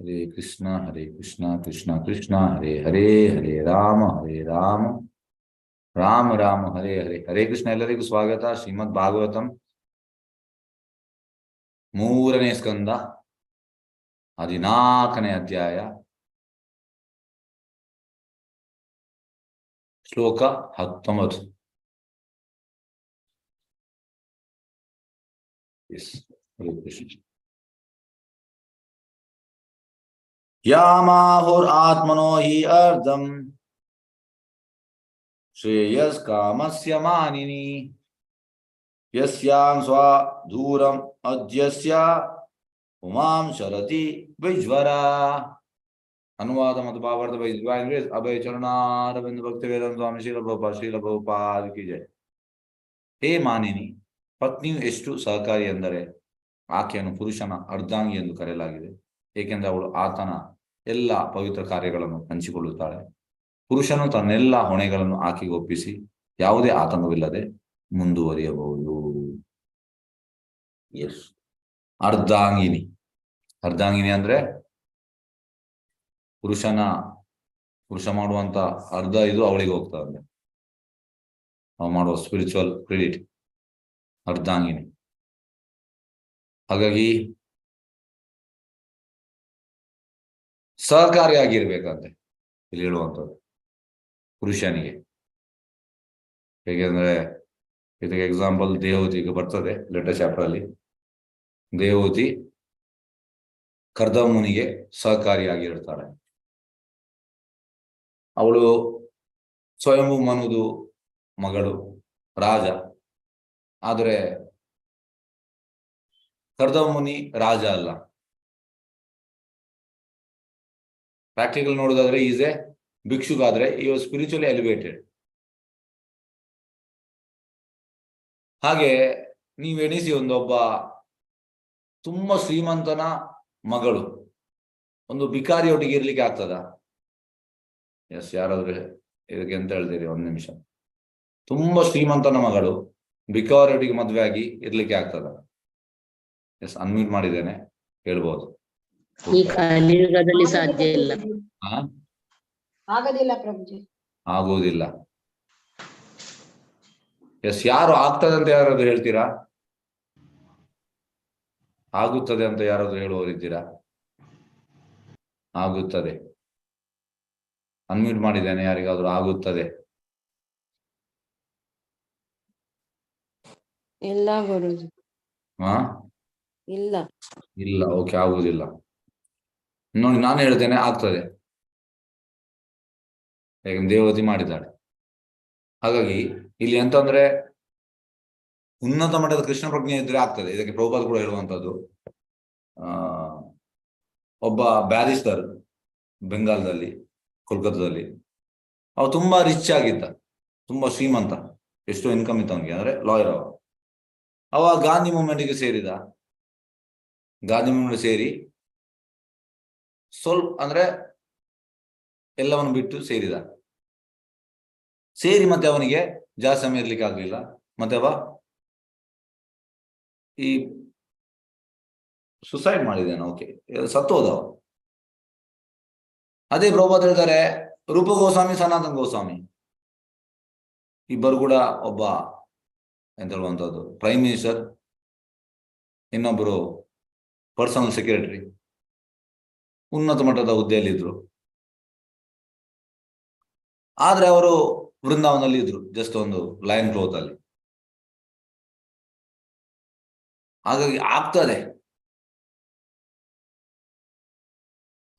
हरे कृष्णा कृष्णा कृष्णा हरे हरे हरे राम राम राम हरे हरे हरे कृष्ण ಎಲ್ಲರಿಗೂ ಸ್ವಾಗತ ಶ್ರೀಮದ್ ಭಾಗವತಂ ಮೂರನೇ ಸ್ಕಂದ 14ನೇ ಅಧ್ಯಾಯ ಶ್ಲೋಕ 19 ಹರೆ ಕೃಷ್ಣ ಯಾಮಾಹುರಾತ್ಮನೋ ಹಿ ಅರ್ಧಂ ಶ್ರೇಯಸ್ಕಾಮಸ್ಯ ಮಾನಿನಿ ಯಸ್ಯಾಂ ಸ್ವ ದೂರಂ ಅದ್ಯಸ್ಯ ಉಮಾಂ ಶರತಿ ವಿಜ್ವರ अनुवाद मत भावार्थ अभय चरणारविंद भक्ति वेदांत स्वामी ಶ್ರೀಲ ಬಹುಪಾದ ಕಿ ಜಯ. ಹೇ ಮಾನಿನಿ, ಪತ್ನಿಯು ಎಷ್ಟು ಸಹಕಾರಿ ಎಂದರೆ ಆಕೆಯನ್ನು ಪುರುಷನ ಅರ್ಧಾಂಗಿ ಎಂದು ಕರೆಯಲಾಗಿದೆ, ಏಕೆಂದರೆ ಅವಳು ಆತನ ಎಲ್ಲ ಪವಿತ್ರ ಕಾರ್ಯಗಳನ್ನು ಹಂಚಿಕೊಳ್ಳುತ್ತಾಳೆ. ಪುರುಷನು ತನ್ನೆಲ್ಲ ಹೊಣೆಗಳನ್ನು ಆಕೆಗೆ ಒಪ್ಪಿಸಿ ಯಾವುದೇ ಆತಂಕವಿಲ್ಲದೆ ಮುಂದುವರಿಯಬಹುದು. ಎಸ್, ಅರ್ಧಾಂಗಿನಿ. ಅರ್ಧಾಂಗಿನಿ ಅಂದ್ರೆ ಪುರುಷ ಮಾಡುವಂತ ಅರ್ಧ ಇದು ಅವಳಿಗೆ ಹೋಗ್ತದೆ, ನಾವು ಮಾಡುವ ಸ್ಪಿರಿಚುವಲ್ ಕ್ರೆಡಿಟ್ ಅರ್ಧಾಂಗಿನಿ. ಹಾಗಾಗಿ ಸಹಕಾರಿಯಾಗಿರ್ಬೇಕಂತೆ ಇಲ್ಲಿ ಹೇಳುವಂಥದ್ದು ಪುರುಷನಿಗೆ. ಹೇಗೆಂದ್ರೆ ಇದಕ್ಕೆ ಎಕ್ಸಾಂಪಲ್ ದೇವತಿಗೆ ಬರ್ತದೆ ಲೇಟೆಸ್ಟ್ ಚಾಪ್ಟರ್ ಅಲ್ಲಿ. ದೇವತಿ ಕರ್ದಮ ಮುನಿಗೆ ಸಹಕಾರಿಯಾಗಿರ್ತಾಳೆ. ಅವಳು ಸ್ವಯಂಭೂ ಮನುದು ಮಗಳು, ರಾಜ. ಆದರೆ ಕರ್ದಮ ಮುನಿ ರಾಜ ಅಲ್ಲ. ಪ್ರಾಕ್ಟಿಕಲ್ ನೋಡೋದಾದ್ರೆ ಈಸ್ ಎ ಭಿಕ್ಷುಗಾದ್ರೆ ಈ ವಾಸ್ ಸ್ಪಿರಿಚುವಲಿ ಎಲಿವೇಟೆಡ್. ಹಾಗೆ ನೀವು ಎಣಿಸಿ, ಒಂದೊಬ್ಬ ತುಂಬಾ ಶ್ರೀಮಂತನ ಮಗಳು ಒಂದು ಭಿಕಾರಿಯೊಟ್ಟಿಗೆ ಇರ್ಲಿಕ್ಕೆ ಆಗ್ತದ? ಎಸ್, ಯಾರಾದ್ರೂ ಇದಕ್ಕೆ ಎಂತ ಹೇಳ್ತೀರಿ? ಒಂದು ನಿಮಿಷ. ತುಂಬಾ ಶ್ರೀಮಂತನ ಮಗಳು ಭಿಕಾರಿಯೊಟ್ಟಿಗೆ ಮದುವೆ ಆಗಿ ಇರ್ಲಿಕ್ಕೆ ಆಗ್ತದ? ಎಸ್, ಅನ್ಮ್ಯೂಟ್ ಮಾಡಿದ್ದೇನೆ, ಹೇಳ್ಬೋದು. ಈ ಕಲಿಯುಗದಲ್ಲಿ ಸಾಧ್ಯ ಇಲ್ಲ. ಆಗೋದಿಲ್ಲ ಪ್ರಭುಜಿ, ಆಗುವುದಿಲ್ಲ. ಎಸ್, ಯಾರು ಆಗ್ತದೆ ಅಂತ ಯಾರಾದ್ರೂ ಹೇಳ್ತೀರಾ? ಆಗುತ್ತದೆ ಅಂತ ಯಾರಾದ್ರೂ ಹೇಳುವವರಿದ್ದೀರಾ? ಆಗುತ್ತದೆ. ಅನ್ಮ್ಯೂಟ್ ಮಾಡಿದ್ದೇನೆ, ಯಾರಿಗಾದ್ರೂ ಆಗುತ್ತದೆ? ಇಲ್ಲ ಗುರುಜಿ, ಇಲ್ಲ. ಇಲ್ಲ, ಓಕೆ, ಆಗುವುದಿಲ್ಲ. ನೋಡಿ, ನಾನು ಹೇಳ್ತೇನೆ ಆಗ್ತದೆ, ಯಾಕಂದ್ರೆ ದೇವತಿ ಮಾಡಿದ್ದಾಳೆ. ಹಾಗಾಗಿ ಇಲ್ಲಿ ಎಂತಂದ್ರೆ ಉನ್ನತ ಮಟ್ಟದ ಕೃಷ್ಣ ಪ್ರಜ್ಞೆ ಇದ್ರೆ ಆಗ್ತದೆ. ಇದಕ್ಕೆ ಪ್ರಭುಪಾದ ಕೂಡ ಹೇಳುವಂತದ್ದು. ಒಬ್ಬ ಬ್ಯಾರಿಸ್ಟರ್ ಬೆಂಗಾಲ್ದಲ್ಲಿ, ಕೋಲ್ಕತ್ತಾದಲ್ಲಿ, ಅವ ತುಂಬಾ ರಿಚ್ ಆಗಿದ್ದ, ತುಂಬಾ ಶ್ರೀಮಂತ, ಎಷ್ಟೋ ಇನ್ಕಮ್ ಇತ್ತು ಅವನಿಗೆ, ಅಂದ್ರೆ ಲಾಯರ್. ಅವ ಗಾಂಧಿ ಮೂವ್ಮೆಂಟ್ಗೆ ಸೇರಿದ. ಗಾಂಧಿ ಮೂವ್ಮೆಂಟ್ ಸೇರಿ ಸ್ವಲ್ಪ ಅಂದ್ರೆ ಎಲ್ಲವನ್ನು ಬಿಟ್ಟು ಸೇರಿದ. ಸೇರಿ ಮತ್ತೆ ಅವನಿಗೆ ಜಾಸ್ತಿ ಸಮಯ ಇರ್ಲಿಕ್ಕೆ ಆಗ್ಲಿಲ್ಲ. ಮತ್ತೆ ಅವ ಈ ಸುಸೈಡ್ ಮಾಡಿದ್ದಾನೆ. ಓಕೆ, ಸತ್ತೋದವ. ಅದೇ ಪ್ರಭುಪಾದ ಹೇಳ್ತಾರೆ, ರೂಪ ಗೋಸ್ವಾಮಿ, ಸನಾತನ್ ಗೋಸ್ವಾಮಿ ಇಬ್ಬರು ಕೂಡ ಒಬ್ಬ ಎಂತ ಹೇಳುವಂಥದ್ದು ಪ್ರೈಮ್ ಮಿನಿಸ್ಟರ್, ಇನ್ನೊಬ್ಬರು ಪರ್ಸನಲ್ ಸೆಕ್ರೆಟರಿ, ಉನ್ನತ ಮಟ್ಟದ ಹುದ್ದೆಯಲ್ಲಿದ್ರು. ಆದ್ರೆ ಅವರು ವೃಂದಾವನಲ್ಲಿ ಇದ್ರು, ಜಸ್ಟ್ ಒಂದು ಲೈನ್ ಕ್ಲೋತ್ ಅಲ್ಲಿ. ಹಾಗಾಗಿ ಆಗ್ತದೆ,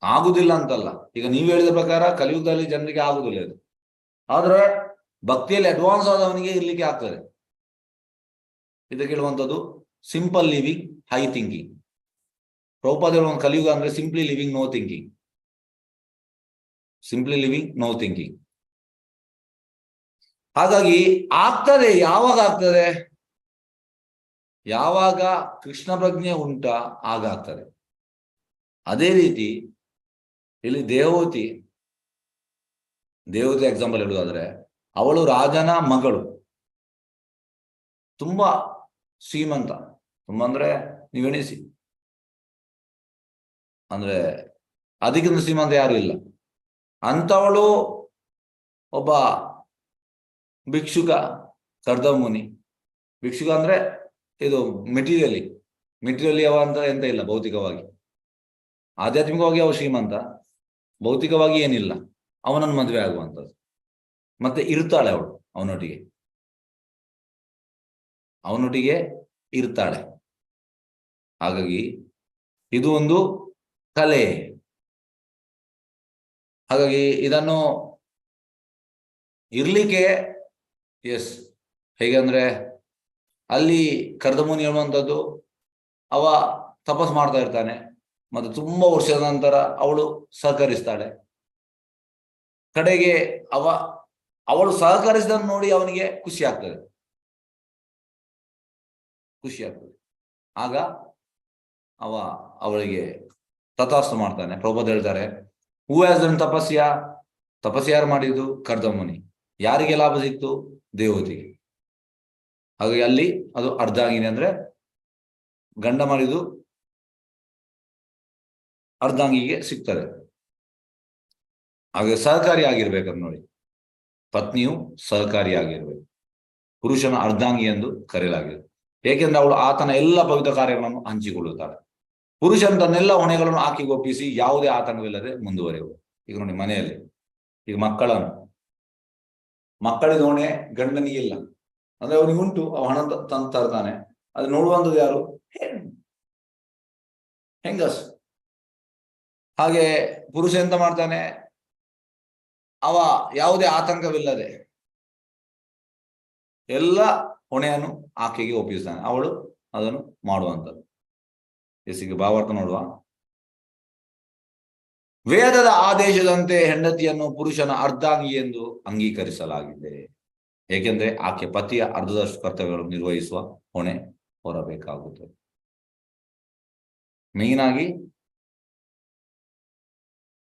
ಆಗುದಿಲ್ಲ ಅಂತಲ್ಲ. ಈಗ ನೀವು ಹೇಳಿದ ಪ್ರಕಾರ ಕಲಿಯುಗದಲ್ಲಿ ಜನರಿಗೆ ಆಗುದಿಲ್ಲ ಇದು, ಆದ್ರೆ ಭಕ್ತಿಯಲ್ಲಿ ಅಡ್ವಾನ್ಸ್ ಆದವನಿಗೆ ಇರ್ಲಿಕ್ಕೆ ಆಗ್ತದೆ. ಇದಕ್ಕೆ ಹೇಳುವಂಥದ್ದು simple living, high thinking. Prabhupada ಹೇಳುವ ಕಲಿಯುಗ ಅಂದ್ರೆ simply living, no thinking. Simply living, no thinking. ಹಾಗಾಗಿ ಆಗ್ತದೆ. ಯಾವಾಗ ಆಗ್ತದೆ? ಯಾವಾಗ ಕೃಷ್ಣ ಪ್ರಜ್ಞೆ ಉಂಟಾ ಆಗ ಆಗ್ತದೆ. ಅದೇ ರೀತಿ ಇಲ್ಲಿ ದೇವತಿ ಎಕ್ಸಾಂಪಲ್ ಹೇಳುವುದಾದ್ರೆ, ಅವಳು ರಾಜನ ಮಗಳು, ತುಂಬಾ ಶ್ರೀಮಂತ. ತುಂಬಾ ಅಂದ್ರೆ ನೀವೆಣಿಸಿ, ಅಂದ್ರೆ ಅದಕ್ಕಿಂತ ಶ್ರೀಮಂತ ಯಾರು ಇಲ್ಲ. ಅಂಥವಳು ಒಬ್ಬ ಭಿಕ್ಷುಕ, ಕರ್ದಮುನಿ. ಭಿಕ್ಷುಕ ಅಂದ್ರೆ ಇದು ಮೆಟೀರಿಯಲಿ ಅವ ಅಂತ ಎಂತ ಇಲ್ಲ. ಭೌತಿಕವಾಗಿ, ಆಧ್ಯಾತ್ಮಿಕವಾಗಿ ಅವ ಶ್ರೀಮಂತ, ಭೌತಿಕವಾಗಿ ಏನಿಲ್ಲ. ಅವನನ್ನು ಮದುವೆ ಆಗುವಂಥದ್ದು. ಮತ್ತೆ ಇರ್ತಾಳೆ ಅವಳು ಅವನೊಟ್ಟಿಗೆ ಇರ್ತಾಳೆ. ಹಾಗಾಗಿ ಇದು ಒಂದು ಕಲೆ. ಹಾಗಾಗಿ ಇದನ್ನು ಇರ್ಲಿಕ್ಕೆ ಹೇಗಂದ್ರೆ ಅಲ್ಲಿ ಕರ್ದಮುನಿ ಅನ್ನುವಂಥದ್ದು ಅವ ತಪಸ್ ಮಾಡ್ತಾ ಇರ್ತಾನೆ. ಮತ್ತೆ ತುಂಬಾ ವರ್ಷದ ನಂತರ ಅವಳು ಸಹಕರಿಸ್ತಾಳೆ. ಕಡೆಗೆ ಅವಳು ಸಹಕರಿಸಿದನ್ನು ನೋಡಿ ಅವನಿಗೆ ಖುಷಿ ಆಗ್ತದೆ. ಆಗ ಅವಳಿಗೆ ತಥಾಸ್ತು ಮಾಡ್ತಾನೆ. ಪ್ರಭುಪಾದ ಹೇಳ್ತಾರೆ, ಹೂ ಹ್ಯಾಸ್ ಡನ್ ತಪಸ್ಸು ಯಾರು ಮಾಡಿದ್ದು? ಕರ್ದಮುನಿ. ಯಾರಿಗೆ ಲಾಭ ಸಿಕ್ತು? ದೇವತೆಗೆ. ಹಾಗಾಗಿ ಅಲ್ಲಿ ಅದು ಅರ್ಧಾಂಗಿನಿ ಅಂದ್ರೆ ಗಂಡ ಮಾಡಿದ್ದು ಅರ್ಧಾಂಗಿಗೆ ಸಿಗ್ತದೆ. ಹಾಗೆ ಸಹಕಾರಿಯಾಗಿರ್ಬೇಕಂತ ನೋಡಿ, ಪತ್ನಿಯು ಸಹಕಾರಿಯಾಗಿರ್ಬೇಕು. ಪುರುಷನ ಅರ್ಧಾಂಗಿ ಎಂದು ಕರೆಯಲಾಗಿದೆ. ಏಕೆಂದ್ರೆ ಅವಳು ಆತನ ಎಲ್ಲ ಪವಿತ್ರ ಕಾರ್ಯಗಳನ್ನು ಹಂಚಿಕೊಳ್ಳುತ್ತಾಳೆ. ಪುರುಷನ ತನ್ನೆಲ್ಲ ಹೊಣೆಗಳನ್ನು ಹಾಕಿಗೊಪ್ಪಿಸಿ ಯಾವುದೇ ಆತಂಕವಿಲ್ಲದೆ ಮುಂದುವರೆಯುವುದು. ಈಗ ನೋಡಿ, ಮನೆಯಲ್ಲಿ ಈಗ ಮಕ್ಕಳಿದ ಹೊಣೆ ಗಂಡನಿಗಿಲ್ಲ ಅಂದ್ರೆ ಅವನಿಗೆ ಉಂಟು, ಅವ ಹಣ ತರ್ತಾನೆ. ಅದು ನೋಡುವಂಥದ್ದು ಯಾರು? ಹೆಂಗಸ್. ಹಾಗೆ ಪುರುಷ ಎಂತ ಮಾಡ್ತಾನೆ? ಅವ ಯಾವುದೇ ಆತಂಕವಿಲ್ಲದೆ ಎಲ್ಲ ಹೊಣೆಯನ್ನು ಆಕೆಗೆ ಒಪ್ಪಿಸ್ತಾನೆ. ಅವಳು ಅದನ್ನು ಮಾಡುವಂಥದ್ದು. ಎಸಿಗೆ ಭಾವಾರ್ಥ ನೋಡುವ. ವೇದದ ಆದೇಶದಂತೆ ಹೆಂಡತಿಯನ್ನು ಪುರುಷನ ಅರ್ಧಾಂಗಿ ಎಂದು ಅಂಗೀಕರಿಸಲಾಗಿದೆ. ಏಕೆಂದ್ರೆ ಆಕೆ ಪತಿಯ ಅರ್ಧದಷ್ಟು ಕರ್ತವ್ಯಗಳನ್ನು ನಿರ್ವಹಿಸುವ ಹೊಣೆ ಹೊರಬೇಕಾಗುತ್ತದೆ.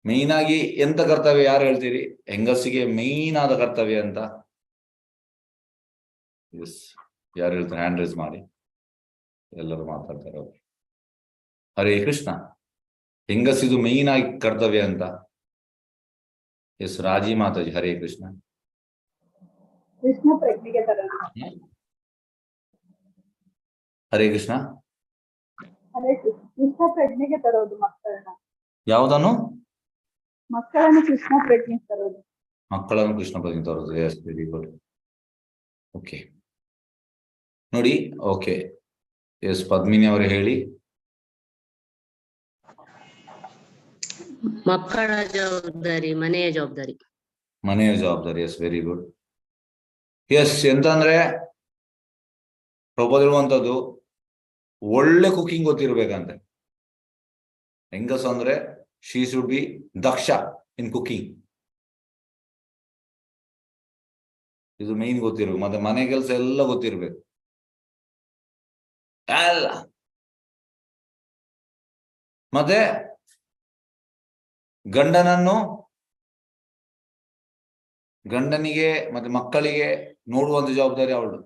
ಮೇಯ್ನ್ ಆಗಿ ಎಂತ ಕರ್ತವ್ಯ ಯಾರು ಹೇಳ್ತೀರಿ? ಹೆಂಗಸಿಗೆ ಮೇಯ್ನ್ ಆದ ಕರ್ತವ್ಯ ಅಂತ ಯಾರು ಹೇಳ್ತಾರೆ? ಹ್ಯಾಂಡ್ ರೈಸ್ ಮಾಡಿ. ಎಲ್ಲರೂ ಮಾತಾಡ್ತಾರೆ. ಹರೇ ಕೃಷ್ಣ. ಹೆಂಗಸಿದು ಮೇಯ್ನ್ ಆಗಿ ಕರ್ತವ್ಯ ಅಂತ ರಾಜಿ ಮಾತಾಜಿ. ಹರೇ ಕೃಷ್ಣ. ಕೃಷ್ಣ ಪ್ರಜ್ಞೆಗೆ ತರೋದು. ಹರೇ ಕೃಷ್ಣ. ಕೃಷ್ಣ ಪ್ರಜ್ಞೆಗೆ ತರೋದು ಮಕ್ಕಳನ್ನ. ಯಾವುದನ್ನು? ಮಕ್ಕಳನ್ನು ಕೃಷ್ಣ ಪ್ರಜ್ಞೆ ತರೋದು. ಮಕ್ಕಳನ್ನು ಕೃಷ್ಣ ಪ್ರಜ್ಞೆ ತರೋದು. Yes, very good. ಓಕೆ ನೋಡಿ. ಓಕೆ, ಎಸ್, ಪದ್ಮಿನಿ ಅವರು ಹೇಳಿ. ಮಕ್ಕಳ ಜವಾಬ್ದಾರಿ, ಮನೆಯ ಜವಾಬ್ದಾರಿ. Yes, very good. ಎಸ್, ಎಂತಂದ್ರೆ ಪ್ರಭುಪಾದ ಹೇಳುವಂಥದ್ದು ಒಳ್ಳೆ ಕುಕಿಂಗ್ ಗೊತ್ತಿರ್ಬೇಕಂತೆ. ಹೆಂಗಸ ಅಂದ್ರೆ ಶಿ ಶುಡ್ ಬಿ ದಕ್ಷ ಇನ್ ಕುಕಿಂಗ್. ಇದು ಮೇನ್ ಗೊತ್ತಿರ್ಬೇಕು. ಮತ್ತೆ ಮನೆ ಕೆಲಸ ಎಲ್ಲ ಗೊತ್ತಿರ್ಬೇಕು. ಅಲ್ಲ ಮತ್ತೆ ಗಂಡನಿಗೆ ಮತ್ತೆ ಮಕ್ಕಳಿಗೆ ನೋಡುವಂತ ಜವಾಬ್ದಾರಿ ಅವಳು,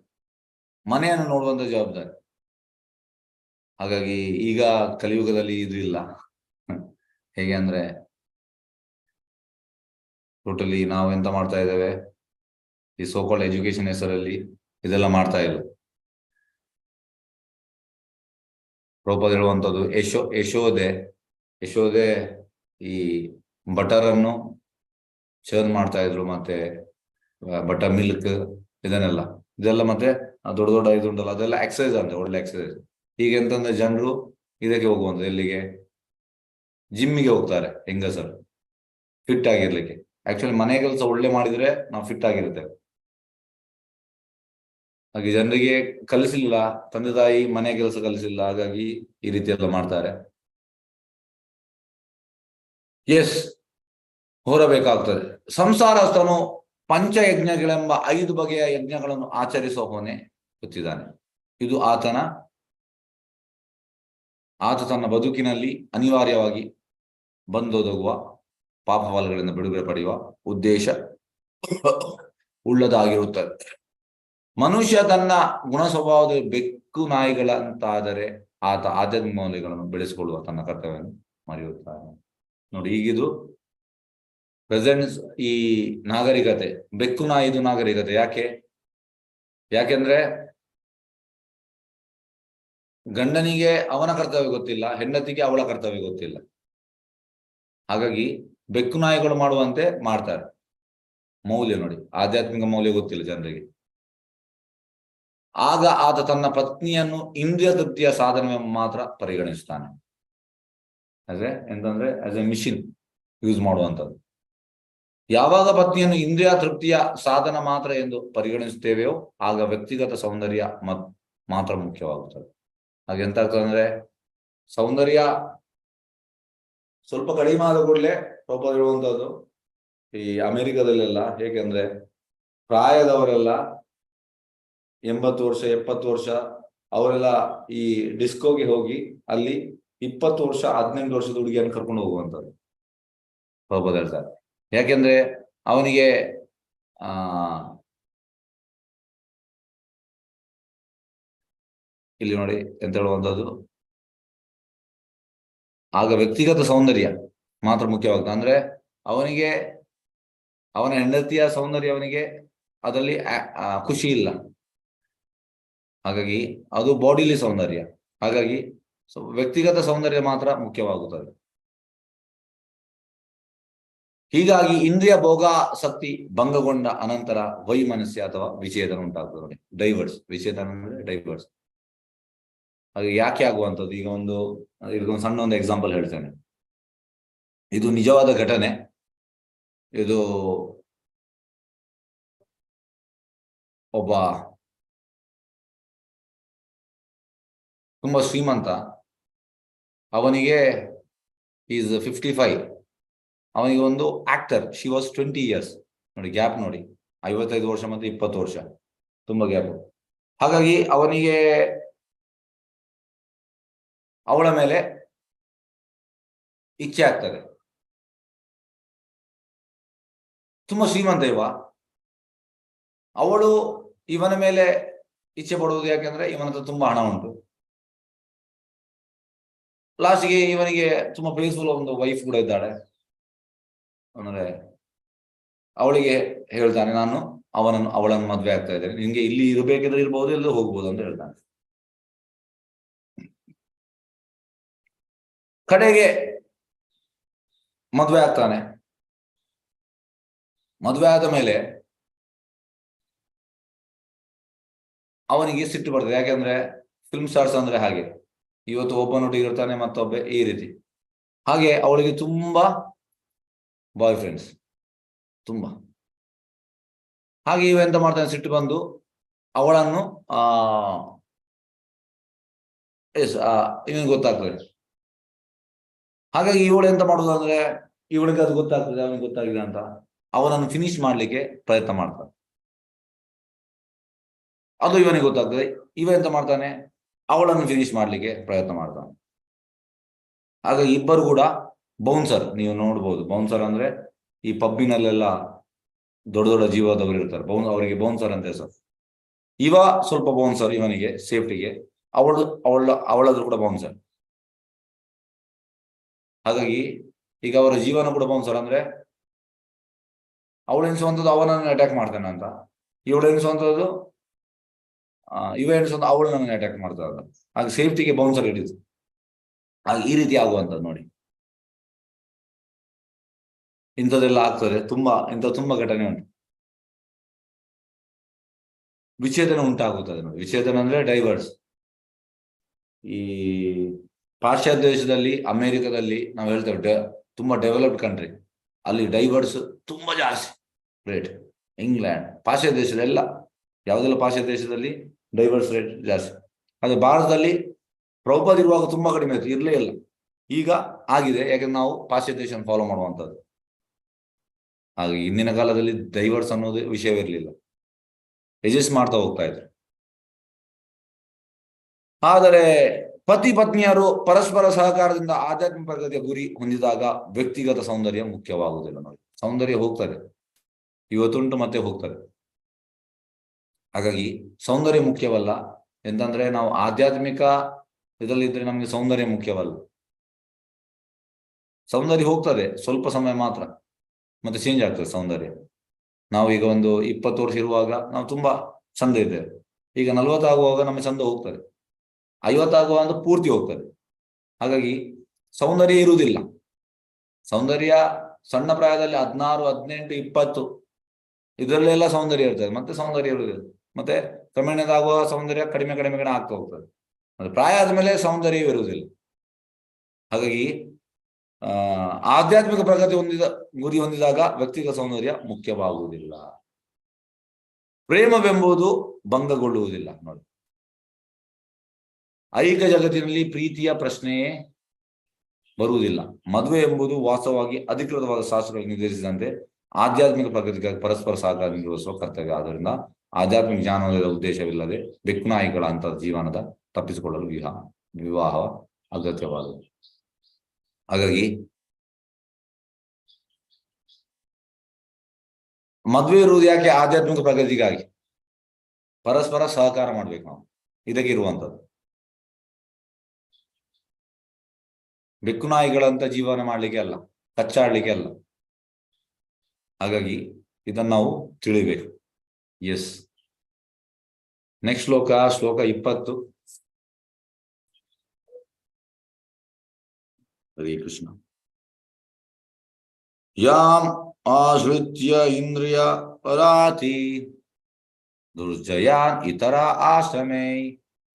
ಮನೆಯನ್ನು ನೋಡುವಂತ ಜವಾಬ್ದಾರಿ. ಹಾಗಾಗಿ ಈಗ ಕಲಿಯುಗದಲ್ಲಿ ಇದು ಇಲ್ಲ. ಹೇಗೆ ಅಂದ್ರೆ ಟೋಟಲಿ ನಾವು ಎಂತ ಮಾಡ್ತಾ ಇದ್ದೇವೆ, ಈ ಸೋಕಾಲ್ಡ್ ಎಜುಕೇಶನ್ ಹೆಸರಲ್ಲಿ ಇದೆಲ್ಲ ಮಾಡ್ತಾ ಇಲ್ಲ. ಪ್ರಭುಪಾದ ಹೇಳುವಂಥದ್ದು ಯಶೋದೆ ಈ ಬಟರ್ ಅನ್ನು ಚರ್ನ್ ಮಾಡ್ತಾ ಇದ್ರು, ಮತ್ತೆ ಬಟರ್ ಮಿಲ್ಕ್ ಇದೆಲ್ಲ ಮತ್ತೆ ದೊಡ್ಡ ದೊಡ್ಡ ಇದು ಉಂಟಲ್ಲ, ಅದೆಲ್ಲ ಎಕ್ಸಸೈಸ್ ಅಂತ, ಒಳ್ಳೆ ಎಕ್ಸಸೈಸ್. ಈಗ ಎಂತಂದ್ರೆ ಜನರು ಇದಕ್ಕೆ ಹೋಗುವಂತ, ಎಲ್ಲಿಗೆ? ಜಿಮ್ಮಿಗೆ ಹೋಗ್ತಾರೆ ಹೆಂಗಸರು, ಫಿಟ್ ಆಗಿರ್ಲಿಕ್ಕೆ. ಆಕ್ಚುಲಿ ಮನೆ ಕೆಲಸ ಒಳ್ಳೆ ಮಾಡಿದ್ರೆ ನಾವು ಫಿಟ್ ಆಗಿರ್ತೇವೆ. ಹಾಗೆ ಜನರಿಗೆ ಕಲಿಸಿಲ್ಲ, ತಂದೆ ತಾಯಿ ಮನೆ ಕೆಲಸ ಕಲಿಸಿಲ್ಲ, ಹಾಗಾಗಿ ಈ ರೀತಿ ಎಲ್ಲ ಮಾಡ್ತಾರೆ. ಎಸ್, ಹೊರಬೇಕಾಗ್ತದೆ. ಸಂಸಾರಸ್ಥನು ಪಂಚಯಜ್ಞಗಳೆಂಬ 5 ಬಗೆಯ ಯಜ್ಞಗಳನ್ನು ಆಚರಿಸುವ ಹೊಣೆ ಹೊತ್ತಿದ್ದಾನೆ. ಇದು ಆತ ತನ್ನ ಬದುಕಿನಲ್ಲಿ ಅನಿವಾರ್ಯವಾಗಿ ಬಂದೊದಗುವ ಪಾಪಫಲಗಳಿಂದ ಬಿಡುಗಡೆ ಪಡೆಯುವ ಉದ್ದೇಶ ಉಳ್ಳದಾಗಿರುತ್ತದೆ. ಮನುಷ್ಯ ತನ್ನ ಗುಣ ಸ್ವಭಾವದ ಬೆಕ್ಕು ನಾಯಿಗಳಂತಾದರೆ ಆತ ಆಧ್ಯಾತ್ಮಿಕ ಮೌಲ್ಯಗಳನ್ನು ಬೆಳೆಸಿಕೊಳ್ಳುವ ತನ್ನ ಕರ್ತವ್ಯವನ್ನು ಮರೆಯುತ್ತಾನೆ. ನೋಡಿ ಈಗಿದು ಪ್ರೆಸೆಂಟ್ ಈ ನಾಗರಿಕತೆ, ಬೆಕ್ಕು ನಾಯಿದು ನಾಗರಿಕತೆ. ಯಾಕೆಂದ್ರೆ ಗಂಡನಿಗೆ ಅವನ ಕರ್ತವ್ಯ ಗೊತ್ತಿಲ್ಲ, ಹೆಂಡತಿಗೆ ಅವಳ ಕರ್ತವ್ಯ ಗೊತ್ತಿಲ್ಲ. ಹಾಗಾಗಿ ಬೆಕ್ಕು ನಾಯಿಗಳು ಮಾಡುವಂತೆ ಮಾಡ್ತಾರೆ. ಮೌಲ್ಯ ನೋಡಿ, ಆಧ್ಯಾತ್ಮಿಕ ಮೌಲ್ಯ ಗೊತ್ತಿಲ್ಲ ಜನರಿಗೆ. ಆಗ ಆತ ತನ್ನ ಪತ್ನಿಯನ್ನು ಇಂದ್ರಿಯ ತೃಪ್ತಿಯ ಸಾಧನೆ ಮಾತ್ರ ಪರಿಗಣಿಸ್ತಾನೆ. ಎಂತಂದ್ರೆ ಆಸ್ ಎ ಮಿಷಿನ್ ಯೂಸ್ ಮಾಡುವಂಥದ್ದು. ಯಾವಾಗ ಪತ್ನಿಯನ್ನು ಇಂದ್ರಿಯ ತೃಪ್ತಿಯ ಸಾಧನ ಮಾತ್ರ ಎಂದು ಪರಿಗಣಿಸುತ್ತೇವೆಯೋ ಆಗ ವ್ಯಕ್ತಿಗತ ಸೌಂದರ್ಯ ಮಾತ್ರ ಮುಖ್ಯವಾಗುತ್ತದೆ. ಹಾಗೆ ಎಂತ ಆಗ್ತದೆ ಅಂದ್ರೆ, ಸೌಂದರ್ಯ ಸ್ವಲ್ಪ ಕಡಿಮೆ ಆದ ಕೂಡಲೇ ಇರುವಂತದ್ದು ಈ ಅಮೆರಿಕದಲ್ಲೆಲ್ಲ. ಹೇಗೆಂದ್ರೆ ಪ್ರಾಯದವರೆಲ್ಲ 80 ವರ್ಷ 70 ವರ್ಷ ಅವರೆಲ್ಲ ಈ ಡಿಸ್ಕೋಗೆ ಹೋಗಿ ಅಲ್ಲಿ 20 ವರ್ಷ 18 ವರ್ಷದ ಹುಡುಗಿಯನ್ನು ಕರ್ಕೊಂಡು ಹೋಗುವಂಥದ್ದು ಹೇಳ್ತಾರೆ. ಯಾಕೆಂದ್ರೆ ಅವನಿಗೆ ಇಲ್ಲಿ ನೋಡಿ ಎಂತ ಹೇಳುವಂಥದ್ದು, ಆಗ ವ್ಯಕ್ತಿಗತ ಸೌಂದರ್ಯ ಮಾತ್ರ ಮುಖ್ಯವಾಗ್ತದೆ. ಅಂದ್ರೆ ಅವನಿಗೆ ಅವನ ಹೆಂಡತಿಯ ಸೌಂದರ್ಯ ಅವನಿಗೆ ಅದರಲ್ಲಿ ಖುಷಿ ಇಲ್ಲ. ಹಾಗಾಗಿ ಅದು ಬಾಡಿಲಿ ಸೌಂದರ್ಯ. ಹಾಗಾಗಿ ವ್ಯಕ್ತಿಗತ ಸೌಂದರ್ಯ ಮಾತ್ರ ಮುಖ್ಯವಾಗುತ್ತದೆ. ಹೀಗಾಗಿ ಇಂದ್ರಿಯ ಭೋಗಾಸಕ್ತಿ ಭಂಗಗೊಂಡ ಅನಂತರ ವೈಮನಸ್ಯ ಅಥವಾ ವಿಚ್ಛೇದನ ಉಂಟಾಗ್ತದೆ ನೋಡಿ. ಡೈವರ್ಸ್, ವಿಚ್ಛೇದನ ಅಂದ್ರೆ ಡೈವರ್ಸ್. ಹಾಗೆ ಯಾಕೆ ಆಗುವಂಥದ್ದು? ಇದೊಂದು ಸಣ್ಣ ಒಂದು ಎಕ್ಸಾಂಪಲ್ ಹೇಳ್ತೇನೆ. ಇದು ನಿಜವಾದ ಘಟನೆ. ಇದು ಒಬ್ಬ ತುಂಬಾ ಶ್ರೀಮಂತ, ಅವನಿಗೆ ಈಸ್ 55. ಅವನಿಗೆ ಒಂದು ಆಕ್ಟರ್, ಶಿ ವಾಸ್ 20 years. ನೋಡಿ ಗ್ಯಾಪ್ ನೋಡಿ, 55 ವರ್ಷ ಮತ್ತೆ 20 ವರ್ಷ, ತುಂಬಾ ಗ್ಯಾಪ್. ಹಾಗಾಗಿ ಅವನಿಗೆ ಅವಳ ಮೇಲೆ ಇಚ್ಛೆ ಆಗ್ತದೆ. ತುಂಬಾ ಶ್ರೀಮಂತ ಇವ, ಅವಳು ಇವನ ಮೇಲೆ ಇಚ್ಛೆ ಪಡುವುದು ಯಾಕೆಂದ್ರೆ ಇವನ ಹತ್ರ ತುಂಬಾ ಹಣ ಉಂಟು. ಲಾಸ್ಟ್ಗೆ ಇವನಿಗೆ ತುಂಬಾ ಪೀಸ್ಫುಲ್ ಒಂದು ವೈಫ್ ಕೂಡ ಇದ್ದಾಳೆ. ಅಂದ್ರೆ ಅವಳಿಗೆ ಹೇಳ್ತಾನೆ, ನಾನು ಅವಳನ್ನು ಮದ್ವೆ ಆಗ್ತಾ ಇದ್ದೇನೆ, ನಿನ್ಗೆ ಇಲ್ಲಿ ಇರಬೇಕಿದ್ರೆ ಇರ್ಬೋದು, ಎಲ್ಲ ಹೋಗ್ಬೋದು ಅಂತ ಹೇಳ್ತಾನೆ. ಕಡೆಗೆ ಮದ್ವೆ ಆಗ್ತಾನೆ. ಮದ್ವೆ ಆದ ಮೇಲೆ ಅವನಿಗೆ ಸಿಟ್ಟು ಬರ್ತದೆ. ಯಾಕೆಂದ್ರೆ ಫಿಲ್ಮ್ ಸ್ಟಾರ್ಸ್ ಅಂದ್ರೆ ಹಾಗೆ, ಇವತ್ತು ಒಬ್ಬನೊಟ್ಟಿಗೆ ಇರ್ತಾನೆ, ಮತ್ತೊಬ್ಬ ಈ ರೀತಿ. ಹಾಗೆ ಅವಳಿಗೆ ತುಂಬಾ ಬಾಯ್ ಫ್ರೆಂಡ್ಸ್, ತುಂಬಾ. ಹಾಗೆ ಇವ ಎಂತ ಮಾಡ್ತಾನೆ, ಸಿಟ್ಟು ಬಂದು ಅವಳನ್ನು ಇವನಿಗೆ ಗೊತ್ತಾಗ್ತದೆ. ಹಾಗಾಗಿ ಇವಳು ಎಂತ ಮಾಡುದು ಅಂದ್ರೆ, ಇವಳಿಗೆ ಅದು ಗೊತ್ತಾಗ್ತದೆ, ಅವನಿಗೆ ಗೊತ್ತಾಗಿದೆ ಅಂತ ಅವನನ್ನು ಫಿನಿಶ್ ಮಾಡ್ಲಿಕ್ಕೆ ಪ್ರಯತ್ನ ಮಾಡ್ತಾನೆ. ಅದು ಇವನಿಗೆ ಗೊತ್ತಾಗ್ತದೆ. ಇವ ಎಂತ ಮಾಡ್ತಾನೆ, ಅವಳನ್ನು ಫಿನಿಶ್ ಮಾಡ್ಲಿಕ್ಕೆ ಪ್ರಯತ್ನ ಮಾಡ್ತಾನೆ. ಹಾಗಾಗಿ ಇಬ್ಬರು ಕೂಡ ಬೌನ್ಸರ್. ನೀವು ನೋಡ್ಬೋದು, ಬೌನ್ಸರ್ ಅಂದ್ರೆ ಈ ಪಬ್ಬಿನಲ್ಲೆಲ್ಲ ದೊಡ್ಡ ದೊಡ್ಡ ಜೀವದವರು ಇರ್ತಾರೆ, ಅವರಿಗೆ ಬೌನ್ಸರ್ ಅಂತ ಹೆಸರು. ಇವ ಸ್ವಲ್ಪ ಬೌನ್ಸರ್ ಇವನಿಗೆ ಸೇಫ್ಟಿಗೆ, ಅವಳದ್ರು ಕೂಡ ಬೌನ್ಸರ್. ಹಾಗಾಗಿ ಈಗ ಅವರ ಜೀವನ ಕೂಡ ಬೌನ್ಸರ್. ಅಂದ್ರೆ ಅವಳು ಎನಿಸುವಂಥದ್ದು ಅವನನ್ನು ಅಟ್ಯಾಕ್ ಮಾಡ್ತಾನೆ ಅಂತ, ಇವಳು ಎನಿಸುವಂಥದ್ದು ಇವ ಎನಿಸುವಂತ ಅವಳು ನನ್ನನ್ನು ಅಟ್ಯಾಕ್ ಮಾಡ್ತಾರ. ಹಾಗೆ ಸೇಫ್ಟಿಗೆ ಬೌನ್ಸರ್ ಹಿಡಿದು ಹಾಗೆ ಈ ರೀತಿ ಆಗುವಂಥದ್ದು ನೋಡಿ. ಇಂಥದ್ದೆಲ್ಲ ಆಗ್ತದೆ, ತುಂಬಾ ಘಟನೆ ಉಂಟು. ವಿಚ್ಛೇದನ ಉಂಟಾಗುತ್ತದೆ ನೋಡಿ. ವಿಚ್ಛೇದನ ಅಂದ್ರೆ ಡೈವರ್ಸ್. ಈ ಪಾಶ್ಚಾತ್ಯ ದೇಶದಲ್ಲಿ, ಅಮೆರಿಕದಲ್ಲಿ ನಾವು ಹೇಳ್ತೇವೆ, ತುಂಬಾ ಡೆವಲಪ್ಡ್ ಕಂಟ್ರಿ, ಅಲ್ಲಿ ಡೈವರ್ಸ್ ತುಂಬಾ ಜಾಸ್ತಿ ರೇಟ್. ಇಂಗ್ಲೆಂಡ್, ಪಾಶ್ಚಾತ್ಯ ದೇಶದೆಲ್ಲ, ಯಾವುದೆಲ್ಲ ಪಾಶ್ಚಾತ್ಯ ದೇಶದಲ್ಲಿ ಡೈವರ್ಸ್ ರೇಟ್ ಜಾಸ್ತಿ. ಅದು ಭಾರತದಲ್ಲಿ ಪ್ರಭುಪಾದ ಇರುವಾಗ ತುಂಬಾ ಕಡಿಮೆ ಇತ್ತು, ಇರ್ಲೇ ಇಲ್ಲ. ಈಗ ಆಗಿದೆ, ಯಾಕಂದ್ರೆ ನಾವು ಪಾಶ್ಚಾತ್ಯ ದೇಶ ಫಾಲೋ ಮಾಡುವಂಥದ್ದು. ಹಾಗೆ ಇಂದಿನ ಕಾಲದಲ್ಲಿ ಡೈವರ್ಸ್ ಅನ್ನೋದು ವಿಷಯವಿರಲಿಲ್ಲ, ಅಡ್ಜಸ್ಟ್ ಮಾಡ್ತಾ ಹೋಗ್ತಾ ಇದ್ರು. ಆದರೆ ಪತಿ ಪತ್ನಿಯರು ಪರಸ್ಪರ ಸಹಕಾರದಿಂದ ಆಧ್ಯಾತ್ಮಿಕ ಪ್ರಗತಿಯ ಗುರಿ ಹೊಂದಿದಾಗ ವ್ಯಕ್ತಿಗತ ಸೌಂದರ್ಯ ಮುಖ್ಯವಾಗುವುದಿಲ್ಲ ನೋಡಿ. ಸೌಂದರ್ಯ ಹೋಗ್ತದೆ, ಇವತ್ತುಂಟು ಮತ್ತೆ ಹೋಗ್ತದೆ. ಹಾಗಾಗಿ ಸೌಂದರ್ಯ ಮುಖ್ಯವಲ್ಲ. ಎಂತಂದ್ರೆ ನಾವು ಆಧ್ಯಾತ್ಮಿಕ ಇದರಲ್ಲಿದ್ರೆ ನಮ್ಗೆ ಸೌಂದರ್ಯ ಮುಖ್ಯವಲ್ಲ. ಸೌಂದರ್ಯ ಹೋಗ್ತದೆ ಸ್ವಲ್ಪ ಸಮಯ ಮಾತ್ರ, ಮತ್ತೆ ಚೇಂಜ್ ಆಗ್ತದೆ ಸೌಂದರ್ಯ. ನಾವು ಈಗ ಒಂದು 20 ವರ್ಷ ಇರುವಾಗ ನಾವು ತುಂಬಾ ಚಂದ ಇದ್ದೇವೆ. ಈಗ 40 ಆಗುವಾಗ ನಮ್ಮ ಚಂದ ಹೋಗ್ತದೆ, 50 ಆಗುವಾಗ ಪೂರ್ತಿ ಹೋಗ್ತದೆ. ಹಾಗಾಗಿ ಸೌಂದರ್ಯ ಇರುವುದಿಲ್ಲ. ಸೌಂದರ್ಯ ಸಣ್ಣ ಪ್ರಾಯದಲ್ಲಿ 16, 18, 20 ಇದರಲ್ಲೆಲ್ಲ ಸೌಂದರ್ಯ ಇರ್ತದೆ, ಮತ್ತೆ ಸೌಂದರ್ಯ ಇರುವುದಿಲ್ಲ. ಮತ್ತೆ ಕ್ರಮೇಣದಾಗುವ ಸೌಂದರ್ಯ ಕಡಿಮೆ ಕಡಿಮೆ ಕಡಿಮೆ ಆಗ್ತಾ ಹೋಗ್ತದೆ. ಮತ್ತೆ ಪ್ರಾಯ ಆದ್ಮೇಲೆ ಸೌಂದರ್ಯ ಇರುವುದಿಲ್ಲ. ಹಾಗಾಗಿ ಆಧ್ಯಾತ್ಮಿಕ ಪ್ರಗತಿ ಗುರಿ ಹೊಂದಿದಾಗ ವ್ಯಕ್ತಿಗತ ಸೌಂದರ್ಯ ಮುಖ್ಯವಾಗುವುದಿಲ್ಲ. ಪ್ರೇಮವೆಂಬುದು ಭಂಗಗೊಳ್ಳುವುದಿಲ್ಲ. ನೋಡಿ, ಐಹಿಕ ಜಗತ್ತಿನಲ್ಲಿ ಪ್ರೀತಿಯ ಪ್ರಶ್ನೆಯೇ ಬರುವುದಿಲ್ಲ. ಮದುವೆ ಎಂಬುದು ವಾಸ್ತವವಾಗಿ ಅಧಿಕೃತವಾದ ಶಾಸ್ತ್ರಗಳಿಗೆ ನಿರ್ದೇಶಿಸಿದಂತೆ ಆಧ್ಯಾತ್ಮಿಕ ಪ್ರಗತಿಗಾಗಿ ಪರಸ್ಪರ ಸಹಕಾರ ನಿರ್ವಹಿಸುವ ಕರ್ತವ್ಯ. ಆದ್ದರಿಂದ ಆಧ್ಯಾತ್ಮಿಕ ಜ್ಞಾನದ ಉದ್ದೇಶವಿಲ್ಲದೆ ಬೆಕ್ಕುನಾಯಿಗಳ ಅಂತ ಜೀವನದ ತಪ್ಪಿಸಿಕೊಳ್ಳಲು ವಿವಾಹ ಅಗತ್ಯವಾದದ್ದು. ಹಾಗಾಗಿ ಮದುವೆ ಇರುವುದು ಯಾಕೆ? ಆಧ್ಯಾತ್ಮಿಕ ಪ್ರಗತಿಗಾಗಿ ಪರಸ್ಪರ ಸಹಕಾರ ಮಾಡ್ಬೇಕು ನಾವು. ಇದಕ್ಕೆ ಇರುವಂತದ್ದು. ಬೆಕ್ಕು ನಾಯಿಗಳಂತ ಜೀವನ ಮಾಡ್ಲಿಕ್ಕೆ ಅಲ್ಲ, ಕಚ್ಚಾಡ್ಲಿಕ್ಕೆ ಅಲ್ಲ. ಹಾಗಾಗಿ ಇದನ್ನು ನಾವು ತಿಳಿಬೇಕು. ಎಸ್, ನೆಕ್ಸ್ಟ್ ಶ್ಲೋಕ 20. ಹರೇ ಕೃಷ್ಣ. ಯಾಂ ಆಶ್ರಿತ್ಯ ಇಂದ್ರಿಯ ಪರಾತಿ ದುರ್ಜಯಾನ್ ಇತರ ಆಶ್ರಮೇ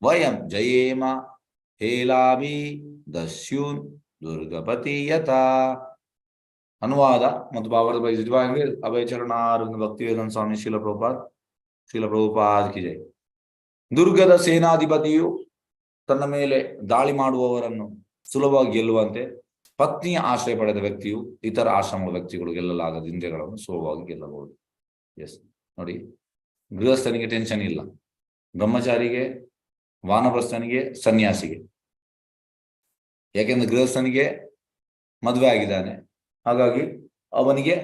ವಯಂ ಜಯೇಮ ಹೇಲಾಭಿ ದಸ್ಯೂನ್ ದುರ್ಗಪತಿ ಯಥಾ. ಅನುವಾದ ಮತ್ತು ಭಾವಾರ್ಥ ಅಭಯಚರಣಾರವಿಂದ ಭಕ್ತಿವೇದಾಂತ ಸ್ವಾಮಿ ಶ್ರೀಲ ಪ್ರಭುಪಾದ್ ಕಿ ಜೈ. ದುರ್ಗದ ಸೇನಾಧಿಪತಿಯು ತನ್ನ ಮೇಲೆ ದಾಳಿ ಮಾಡುವವರನ್ನು ಸುಲಭವಾಗಿ ಗೆಲ್ಲುವಂತೆ ಪತ್ನಿಯ ಆಶ್ರಯ ಪಡೆದ ವ್ಯಕ್ತಿಯು ಇತರ ಆಶ್ರಮದ ವ್ಯಕ್ತಿಗಳು ಗೆಲ್ಲಲಾಗದ ಇಂದ್ರಿಯಗಳನ್ನು ಸುಲಭವಾಗಿ ಗೆಲ್ಲಬಹುದು. ಎಸ್, ನೋಡಿ, ಗೃಹಸ್ಥನಿಗೆ ಟೆನ್ಷನ್ ಇಲ್ಲ, ಬ್ರಹ್ಮಚಾರಿಗೆ, ವಾನಪ್ರಸ್ಥನಿಗೆ, ಸನ್ಯಾಸಿಗೆ. ಯಾಕೆಂದ್ರೆ ಗೃಹಸ್ಥನಿಗೆ ಮದುವೆ ಆಗಿದ್ದಾನೆ, ಹಾಗಾಗಿ ಅವನಿಗೆ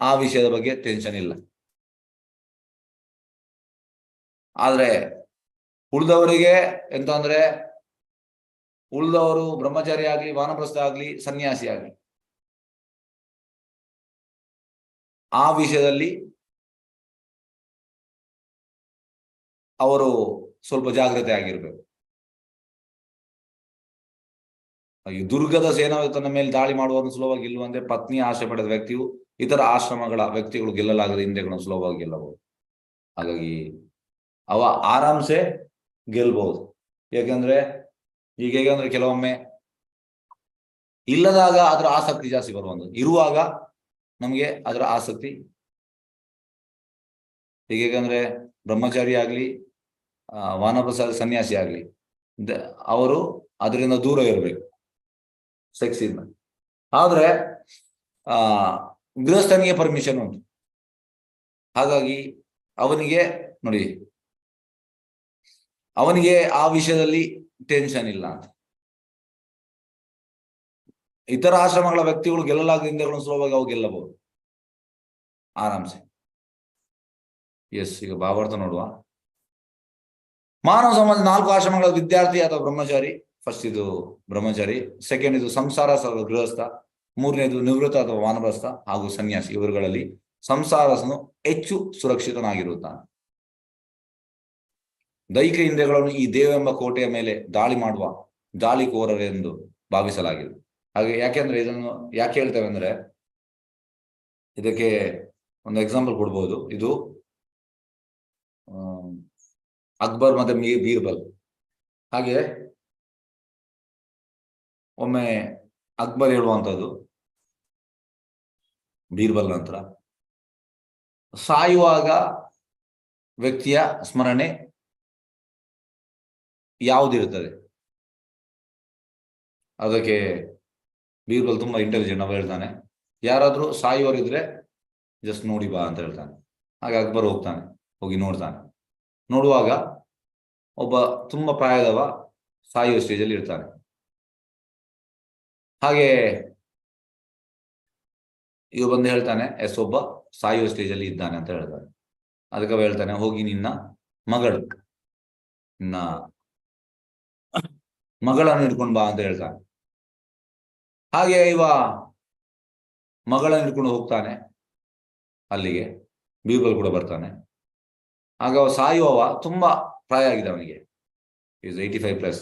ಆ ವಿಷಯದ ಬಗ್ಗೆ ಟೆನ್ಷನ್ ಇಲ್ಲ. ಆದ್ರೆ ಉಳಿದವರಿಗೆ ಎಂತ ಅಂದ್ರೆ, ಉಳಿದವರು ಬ್ರಹ್ಮಚಾರಿ ಆಗ್ಲಿ, ವಾನಪ್ರಸ್ಥ ಆಗ್ಲಿ, ಸನ್ಯಾಸಿ ಆಗ್ಲಿ, ಆ ವಿಷಯದಲ್ಲಿ ಅವರು ಸ್ವಲ್ಪ ಜಾಗ್ರತೆ ಆಗಿರ್ಬೇಕು. ಈ ದುರ್ಗದ ಸೇನಾ ತನ್ನ ಮೇಲೆ ದಾಳಿ ಮಾಡುವುದನ್ನು ಸುಲಭವಾಗಿ ಗೆಲ್ಲುವಂತೆ ಪತ್ನಿಯ ಆಶ್ರಯ ಪಡೆದ ವ್ಯಕ್ತಿಯು ಇತರ ಆಶ್ರಮಗಳ ವ್ಯಕ್ತಿಗಳು ಗೆಲ್ಲಲಾಗದ ಇಂದ್ರಿಯಗಳನ್ನು ಸುಲಭವಾಗಿ ಗೆಲ್ಲಬಹುದು. ಹಾಗಾಗಿ ಅವ ಆರಾಮ್ಸೆ ಗೆಲ್ಬಹುದು. ಯಾಕೆಂದ್ರೆ ಈಗ ಹೇಗಂದ್ರೆ ಕೆಲವೊಮ್ಮೆ ಇಲ್ಲದಾಗ ಅದರ ಆಸಕ್ತಿ ಜಾಸ್ತಿ ಬರುವಂಥದ್ದು, ಇರುವಾಗ ನಮ್ಗೆ ಅದರ ಆಸಕ್ತಿ. ಹೇಗಂದ್ರೆ ಬ್ರಹ್ಮಚಾರಿ ಆಗ್ಲಿ, ವಾನಪ್ರಸ್ಥ ಸನ್ಯಾಸಿ ಆಗ್ಲಿ, ಅವರು ಅದರಿಂದ ದೂರ ಇರಬೇಕು, ಸೆಕ್ಸ್ ಇಂದ. ಆದ್ರೆ ಗೃಹಸ್ಥನಿಗೆ ಪರ್ಮಿಷನ್ ಉಂಟು. ಹಾಗಾಗಿ ಅವನಿಗೆ ನೋಡಿ, ಅವನಿಗೆ ಆ ವಿಷಯದಲ್ಲಿ ಟೆನ್ಷನ್ ಇಲ್ಲ ಅಂತ. ಇತರ ಆಶ್ರಮಗಳ ವ್ಯಕ್ತಿಗಳು ಗೆಲ್ಲಲಾಗದ ಇಂದ್ರಿಯಗಳನ್ನು ಸುಲಭವಾಗಿ ಅವು ಗೆಲ್ಲಬಹುದು ಆರಾಮ್ಸೆ. ಎಸ್, ಈಗ ಭಾವಾರ್ಥ ನೋಡುವ. ಮಾನವ ಸಮಾಜ 4 ಆಶ್ರಮಗಳ ವಿದ್ಯಾರ್ಥಿ ಅಥವಾ ಬ್ರಹ್ಮಚಾರಿ. ಫಸ್ಟ್ ಇದು ಬ್ರಹ್ಮಚಾರಿ, ಸೆಕೆಂಡ್ ಇದು ಸಂಸಾರ ಗೃಹಸ್ಥ, ಮೂರನೇದು ನಿವೃತ್ತ ಅಥವಾ ವಾನಪ್ರಸ್ಥ ಹಾಗೂ ಸನ್ಯಾಸಿ. ಇವರುಗಳಲ್ಲಿ ಸಂಸಾರಸನು ಹೆಚ್ಚು ಸುರಕ್ಷಿತನಾಗಿರುತ್ತಾನೆ. ದೈಹಿಕ ಇಂದ್ರಿಯಗಳನ್ನು ಈ ದೇವೆಂಬ ಕೋಟೆಯ ಮೇಲೆ ದಾಳಿ ಮಾಡುವ ದಾಳಿಕೋರರೆಂದು ಭಾವಿಸಲಾಗಿದೆ. ಹಾಗೆ ಯಾಕೆಂದ್ರೆ ಇದನ್ನು ಯಾಕೆ ಹೇಳ್ತೇವೆ ಅಂದ್ರೆ, ಇದಕ್ಕೆ ಒಂದು ಎಕ್ಸಾಂಪಲ್ ಕೊಡ್ಬೋದು. ಇದು ಅಕ್ಬರ್ ಮತ್ತೆ ಬೀರ್ಬಲ್. ಹಾಗೆ ಒಮ್ಮೆ ಅಕ್ಬರ್ ಹೇಳುವಂಥದ್ದು ಬೀರ್ಬಲ್ ನಂತರ, ಸಾಯುವಾಗ ವ್ಯಕ್ತಿಯ ಸ್ಮರಣೆ ಯಾವುದಿರ್ತದೆ? ಅದಕ್ಕೆ ಬೀರ್ಬಲ್ ತುಂಬಾ ಇಂಟೆಲಿಜೆಂಟ್. ಅವ ಹೇಳ್ತಾನೆ, ಯಾರಾದ್ರೂ ಸಾಯುವವರಿದ್ರೆ ಜಸ್ಟ್ ನೋಡಿ ಬಾ ಅಂತ ಹೇಳ್ತಾನೆ. ಹಾಗೆ ಅಕ್ಬರ್ ಹೋಗ್ತಾನೆ, ಹೋಗಿ ನೋಡ್ತಾನೆ. ನೋಡುವಾಗ ಒಬ್ಬ ತುಂಬಾ ಪ್ರಾಯದವ ಸಾಯುವ ಸ್ಟೇಜಲ್ಲಿ ಇರ್ತಾನೆ. ಹಾಗೆ ಇವ ಬಂದು ಹೇಳ್ತಾನೆ, ಎಸ್, ಒಬ್ಬ ಸಾಯುವ ಸ್ಟೇಜಲ್ಲಿ ಇದ್ದಾನೆ ಅಂತ ಹೇಳ್ತಾನೆ. ಅದಕ್ಕೆ ಅವ ಹೇಳ್ತಾನೆ, ಹೋಗಿ ನಿನ್ನ ಮಗಳನ್ನು ಹಿಡ್ಕೊಂಡು ಬಾ ಅಂತ ಹೇಳ್ತಾನೆ. ಹಾಗೆ ಇವ ಮಗಳನ್ನ ಹಿಡ್ಕೊಂಡು ಹೋಗ್ತಾನೆ ಅಲ್ಲಿಗೆ, ಬೀರ್ಬಲ್ ಕೂಡ ಬರ್ತಾನೆ. ಆಗ ಅವ ಸಾಯುವವ ತುಂಬಾ ಪ್ರಾಯ ಆಗಿದೆ ಅವನಿಗೆ, ಈಸ್ 85+.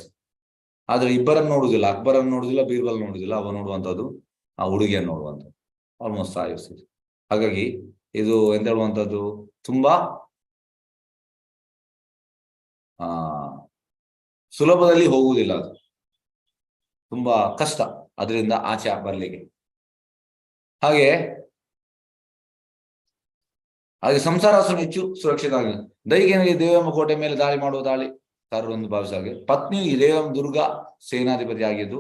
ಆದ್ರೆ ಇಬ್ಬರನ್ನು ನೋಡುದಿಲ್ಲ, ಅಕ್ಬರನ್ನು ನೋಡುದಿಲ್ಲ, ಬೀರ್ಬಲ್ ನೋಡುದಿಲ್ಲ, ಅವ ನೋಡುವಂಥದ್ದು ಆ ಹುಡುಗಿಯನ್ನು ನೋಡುವಂಥದ್ದು, ಆಲ್ಮೋಸ್ಟ್ ಸಾಯಿಸ್ತಿದೆ. ಹಾಗಾಗಿ ಇದು ಎಂತ ಹೇಳುವಂಥದ್ದು, ತುಂಬಾ ಸುಲಭದಲ್ಲಿ ಹೋಗುವುದಿಲ್ಲ, ಅದು ತುಂಬಾ ಕಷ್ಟ ಅದರಿಂದ ಆಚೆ ಬರ್ಲಿಕ್ಕೆ. ಹಾಗೆ ಸಂಸಾರಾಸನ ಹೆಚ್ಚು ಸುರಕ್ಷಿತ ಆಗಿದೆ. ದೈಹಿಕನಿಗೆ ದೇವಮ್ಮ ಕೋಟೆ ಮೇಲೆ ದಾಳಿ ಮಾಡುವ ದಾಳಿಕಾರರು ಎಂದು ಭಾವಿಸಾಗೆ, ಪತ್ನಿ ದೇವಮ್ಮ ದುರ್ಗಾ ಸೇನಾಧಿಪತಿ ಆಗಿದ್ದು,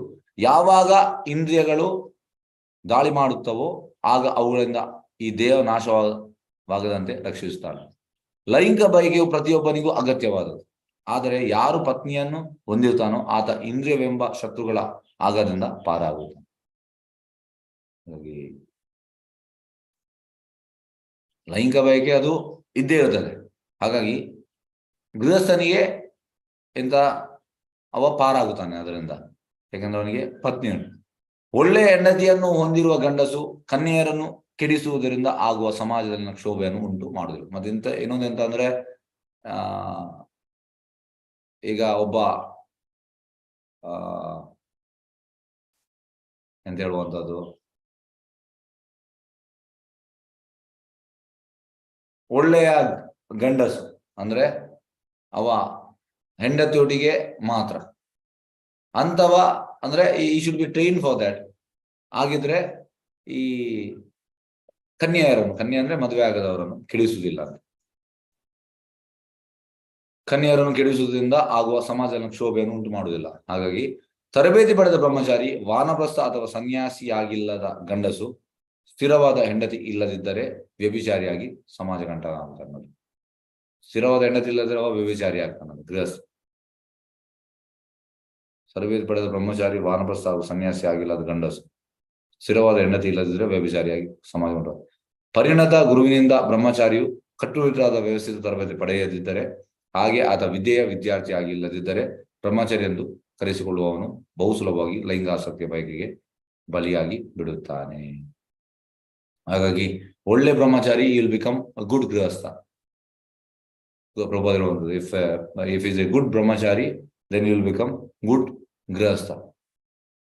ಯಾವಾಗ ಇಂದ್ರಿಯಗಳು ದಾಳಿ ಮಾಡುತ್ತವೋ ಆಗ ಅವುಗಳಿಂದ ಈ ದೇಹ ನಾಶವಾಗದಂತೆ ರಕ್ಷಿಸುತ್ತಾಳೆ. ಲೈಂಗಿಕ ಬಯಕೆಯು ಪ್ರತಿಯೊಬ್ಬನಿಗೂ ಅಗತ್ಯವಾದದ್ದು, ಆದರೆ ಯಾರು ಪತ್ನಿಯನ್ನು ಹೊಂದಿರ್ತಾನೋ ಆತ ಇಂದ್ರಿಯವೆಂಬ ಶತ್ರುಗಳ ಆಗದಿಂದ ಪಾರಾಗುತ್ತಾನೆ. ಲೈಂಗಿಕ ಬಯಕೆ ಅದು ಇದ್ದೇ ಇರ್ತದೆ. ಹಾಗಾಗಿ ಗೃಹಸ್ಥನಿಗೆ ಎಂತ ಅವ ಪಾರಾಗುತ್ತಾನೆ ಅದರಿಂದ, ಯಾಕಂದ್ರೆ ಅವನಿಗೆ ಪತ್ನಿ ಉಂಟು. ಒಳ್ಳೆಯ ಹೆಂಡತಿಯನ್ನು ಹೊಂದಿರುವ ಗಂಡಸು ಕನ್ಯೆಯರನ್ನು ಕೆಡಿಸುವುದರಿಂದ ಆಗುವ ಸಮಾಜದಲ್ಲಿನ ಕ್ಷೋಭೆಯನ್ನು ಉಂಟು ಮಾಡುವುದಿಲ್ಲ. ಮತ್ತೆ ಇನ್ನೊಂದು ಎಂತ ಅಂದ್ರೆ, ಈಗ ಒಬ್ಬ ಎಂತ ಹೇಳುವಂಥದ್ದು, ಒಳ್ಳೆಯ ಗಂಡಸು ಅಂದ್ರೆ ಅವ ಹೆಂಡತಿಯೊಟ್ಟಿಗೆ ಮಾತ್ರ ಅಂತವ, ಅಂದ್ರೆ ಈ should be train for that. ಆಗಿದ್ರೆ ಈ ಕನ್ಯೆ ಅಂದ್ರೆ ಮದುವೆ ಆಗದವರನ್ನು ಕೆಡಿಸುವುದಿಲ್ಲ ಅಂತ. ಕನ್ಯೆಯರನ್ನು ಕೆಡಿಸುವುದರಿಂದ ಆಗುವ ಸಮಾಜದ ಕ್ಷೋಭೆಯನ್ನು ಉಂಟು ಮಾಡುವುದಿಲ್ಲ. ಹಾಗಾಗಿ ತರಬೇತಿ ಪಡೆದ ಬ್ರಹ್ಮಚಾರಿ, ವಾನಪ್ರಸ್ಥ ಅಥವಾ ಸನ್ಯಾಸಿಯಾಗಿಲ್ಲದ ಗಂಡಸು, ಸ್ಥಿರವಾದ ಹೆಂಡತಿ ಇಲ್ಲದಿದ್ದರೆ ವ್ಯಭಿಚಾರಿಯಾಗಿ ಸಮಾಜ ಕಂಟಕ ಆಗ್ತಾನೆ. ಸ್ಥಿರವಾದ ಹೆಂಡತಿ ಇಲ್ಲದಿರುವ ವ್ಯಭಿಚಾರಿ ಆಗ್ತಾನೆ ಗೃಹಸ್ಥ. ತರಬೇತಿ ಪಡೆದ ಬ್ರಹ್ಮಚಾರಿ, ವಾನಪ್ರಸ್ಥ ಹಾಗೂ ಸನ್ಯಾಸಿ ಆಗಿಲ್ಲದ ಗಂಡಸು, ಸ್ಥಿರವಾದ ಹೆಂಡತಿ ಇಲ್ಲದಿದ್ದರೆ ವ್ಯಭಿಚಾರಿಯಾಗಿ ಸಮಾಜ ಕಂಟಕ. ಪರಿಣತ ಗುರುವಿನಿಂದ ಬ್ರಹ್ಮಚಾರಿಯು ಕಟ್ಟುನಿಟ್ಟಾದ ವ್ಯವಸ್ಥಿತ ತರಬೇತಿ ಪಡೆಯದಿದ್ದರೆ, ಹಾಗೆ ಆತ ವಿದ್ಯೆಯ ವಿದ್ಯಾರ್ಥಿ ಆಗಿಲ್ಲದಿದ್ದರೆ ಬ್ರಹ್ಮಚಾರಿ ಎಂದು ಕರೆಸಿಕೊಳ್ಳುವವನು ಬಹು ಸುಲಭವಾಗಿ ಲೈಂಗಾಸಕ್ತಿಯ ಬಯಕೆಗೆ ಬಲಿಯಾಗಿ ಬಿಡುತ್ತಾನೆ. ಹಾಗಾಗಿ ಒಳ್ಳೆ brahmachari will become a good grihastha. If is a good brahmachari then you will become good grihastha.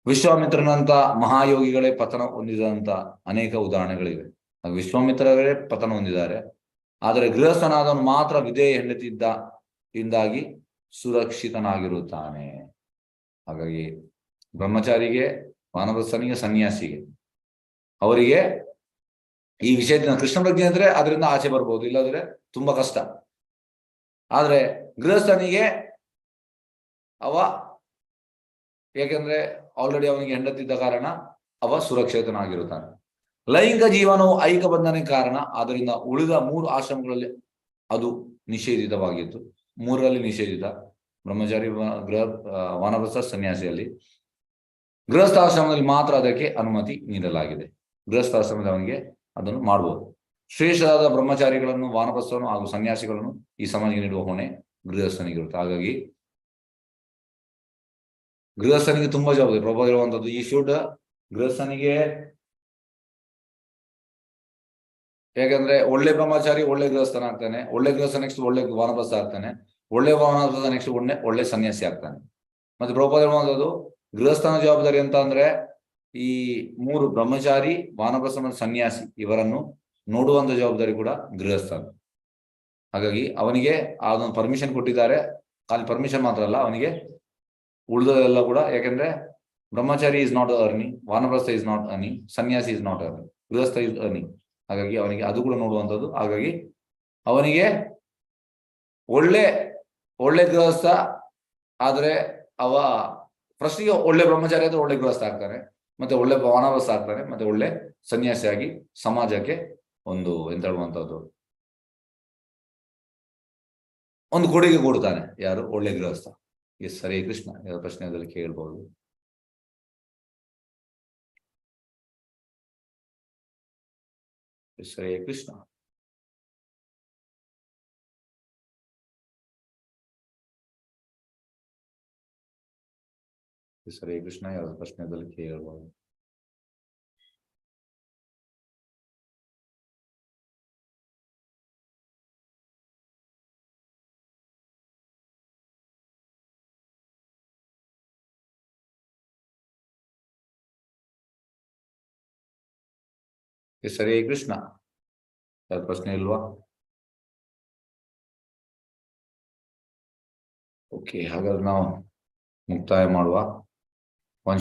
ವಿಶ್ವಾಮಿತ್ರನಂತ ಮಹಾಯೋಗಿಗಳೇ ಪತನ ಹೊಂದಿದಂತ ಅನೇಕ ಉದಾಹರಣೆಗಳಿವೆ. ವಿಶ್ವಾಮಿತ್ರರೇ ಪತನ ಹೊಂದಿದ್ದಾರೆ, ಆದರೆ ಗೃಹಸ್ಥನಾದವನು ಮಾತ್ರ ವಿಧೇಯ ಹೆಂಡತಿಯಿಂದಾಗಿ ಸುರಕ್ಷಿತನಾಗಿರುತ್ತಾನೆ. ಹಾಗಾಗಿ ಬ್ರಹ್ಮಚಾರಿಗೆ, ವಾನಪ್ರಸ್ಥನಿಗೆ, ಸನ್ಯಾಸಿಗೆ, ಅವರಿಗೆ ಈ ವಿಷಯದ ಕೃಷ್ಣ ಪ್ರಜ್ಞೆ ಅಂದ್ರೆ ಅದರಿಂದ ಆಚೆ ಬರ್ಬೋದು, ಇಲ್ಲದ್ರೆ ತುಂಬಾ ಕಷ್ಟ. ಆದ್ರೆ ಗೃಹಸ್ಥನಿಗೆ ಅವ, ಯಾಕೆಂದ್ರೆ ಆಲ್ರೆಡಿ ಅವನಿಗೆ ಹೆಂಡತಿದ್ದ ಕಾರಣ ಅವ ಸುರಕ್ಷಿತನಾಗಿರುತ್ತಾನೆ. ಲೈಂಗಿಕ ಜೀವನವು ಐಕ ಬಂಧನಕ್ಕೆ ಕಾರಣ, ಆದ್ದರಿಂದ ಉಳಿದ 3 ಆಶ್ರಮಗಳಲ್ಲಿ ಅದು ನಿಷೇಧಿತವಾಗಿತ್ತು. 3ರಲ್ಲಿ ನಿಷೇಧಿತ: ಬ್ರಹ್ಮಚಾರಿ, ವಾನಪ್ರಸ್ಥ, ಸನ್ಯಾಸಿಯಲ್ಲಿ. ಗೃಹಸ್ಥಾಶ್ರಮದಲ್ಲಿ ಮಾತ್ರ ಅದಕ್ಕೆ ಅನುಮತಿ ನೀಡಲಾಗಿದೆ. ಗೃಹಸ್ಥಾಶ್ರಮದ ಅವನಿಗೆ ಅದನ್ನು ಮಾಡಬಹುದು. ಶ್ರೇಷ್ಠರಾದ ಬ್ರಹ್ಮಚಾರಿಗಳನ್ನು, ವಾನಪ್ರಸ್ಥವನ್ನು ಹಾಗೂ ಸನ್ಯಾಸಿಗಳನ್ನು ಈ ಸಮಾಜಕ್ಕೆ ನೀಡುವ ಹೊಣೆ ಗೃಹಸ್ಥನಿಗಿರುತ್ತೆ. ಹಾಗಾಗಿ ಗೃಹಸ್ಥನಿಗೆ ತುಂಬಾ ಜವಾಬ್ದಾರಿ. ಪ್ರಭಾವ ಇರುವಂತದ್ದು ಈ ಶುಡ್ ಗೃಹಸ್ಥನಿಗೆ, ಯಾಕಂದ್ರೆ ಒಳ್ಳೆ ಬ್ರಹ್ಮಚಾರಿ ಒಳ್ಳೆ ಗೃಹಸ್ಥನ ಆಗ್ತಾನೆ, ಒಳ್ಳೆ ಗೃಹಸ್ಥ ನೆಕ್ಸ್ಟ್ ಒಳ್ಳೆ ವಾನಪ್ರಸ್ಥ ಆಗ್ತಾನೆ, ಒಳ್ಳೆ ವಾನಪ್ರಸ್ಥ ನೆಕ್ಸ್ಟ್ ಒಳ್ಳೆ ಸನ್ಯಾಸಿ ಆಗ್ತಾನೆ. ಮತ್ತೆ ಪ್ರಭಾವ ಇರುವಂತದ್ದು ಗೃಹಸ್ಥನ ಜವಾಬ್ದಾರಿ ಅಂತ ಅಂದ್ರೆ ಈ 3 ಬ್ರಹ್ಮಚಾರಿ, ವಾನಪ್ರಸ್ಥ ಮತ್ತು ಸನ್ಯಾಸಿ ಇವರನ್ನು ನೋಡುವಂತ ಜವಾಬ್ದಾರಿ ಕೂಡ ಗೃಹಸ್ಥನ. ಹಾಗಾಗಿ ಅವನಿಗೆ ಅದೊಂದು ಪರ್ಮಿಷನ್ ಕೊಟ್ಟಿದ್ದಾರೆ. ಖಾಲಿ ಪರ್ಮಿಷನ್ ಮಾತ್ರ ಅಲ್ಲ, ಅವನಿಗೆ ಉಳಿದದೆಲ್ಲ ಕೂಡ. ಯಾಕೆಂದ್ರೆ ಬ್ರಹ್ಮಚಾರಿ ಇಸ್ ನಾಟ್ ಅರ್ನಿಂಗ್, ವಾನಪ್ರಸ್ಥ ಇಸ್ ನಾಟ್ ಅರ್ನಿಂಗ್, ಸನ್ಯಾಸಿ ಇಸ್ ನಾಟ್ ಅರ್ನಿಂಗ್, ಗೃಹಸ್ಥ ಇಸ್ ಅರ್ನಿಂಗ್. ಹಾಗಾಗಿ ಅವನಿಗೆ ಅದು ಕೂಡ ನೋಡುವಂಥದ್ದು. ಹಾಗಾಗಿ ಅವನಿಗೆ ಒಳ್ಳೆ ಗೃಹಸ್ಥ ಆದ್ರೆ ಅವ ಫಸ್ಟಿಗೆ ಒಳ್ಳೆ ಬ್ರಹ್ಮಚಾರಿ ಆದ್ರೆ ಒಳ್ಳೆ ಗೃಹಸ್ಥ ಆಗ್ತಾನೆ, ಮತ್ತೆ ಒಳ್ಳೆ ವಾನಪ್ರಸ್ಥ ಆಗ್ತಾನೆ, ಮತ್ತೆ ಒಳ್ಳೆ ಸನ್ಯಾಸಿಯಾಗಿ ಸಮಾಜಕ್ಕೆ ಒಂದು ಎಂತ ಹೇಳುವಂಥದ್ದು ಒಂದು ಕೊಡುಗೆ ಕೊಡ್ತಾನೆ. ಯಾರು? ಒಳ್ಳೆ ಗೃಹಸ್ಥ. ಎಸ್, ಹರೇ ಕೃಷ್ಣ. ಪ್ರಶ್ನೆಯಲ್ಲಿ ಕೇಳಬಹುದು. ಎಸ್, ಹರೇ ಕೃಷ್ಣ. ಎಸ್, ಹರೇ ಕೃಷ್ಣ. ಯಾವ್ದು ಪ್ರಶ್ನೆಯಲ್ಲಿ ಕೇಳಬಹುದು. ಎಸ್ ಹರೇ ಕೃಷ್ಣ. ಯಾವ್ದು ಪ್ರಶ್ನೆ ಇಲ್ವಾ? ಓಕೆ, ಹಾಗಾದ್ರೆ ನಾವು ಮುಕ್ತಾಯ ಮಾಡುವ.